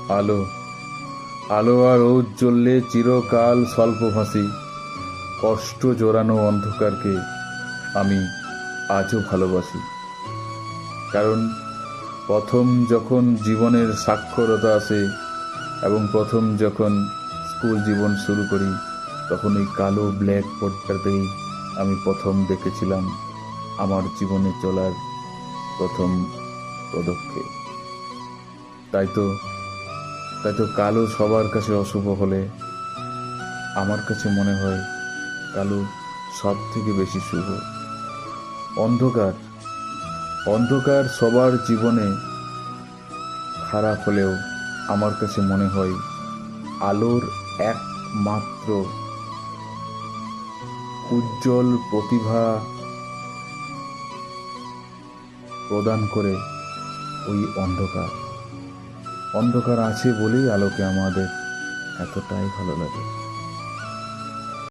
আলো, আলো আর রোদ জ্বললে চিরকাল স্বল্পভাষী কষ্ট জোরানো অন্ধকারকে আমি আজও ভালোবাসি। কারণ প্রথম যখন জীবনের সাক্ষরতা আসে এবং প্রথম যখন স্কুল জীবন শুরু করি, তখন ওই কালো ব্ল্যাক বোর্ডটাতেই আমি প্রথম দেখেছিলাম আমার জীবনে চলার প্রথম পদক্ষেপ। তাই তো তাই তো কালো সবার কাছে অশুভ হলে আমার কাছে মনে হয় কালো সব থেকে বেশি শুভ। অন্ধকার, অন্ধকার সবার জীবনে খারাপ হলেও আমার কাছে মনে হয় আলোর একমাত্র উজ্জ্বল প্রতিভা প্রদান করে ওই অন্ধকার। অন্ধকার আছে বলেই আলোকে আমাদের এতটাই ভালো লাগে।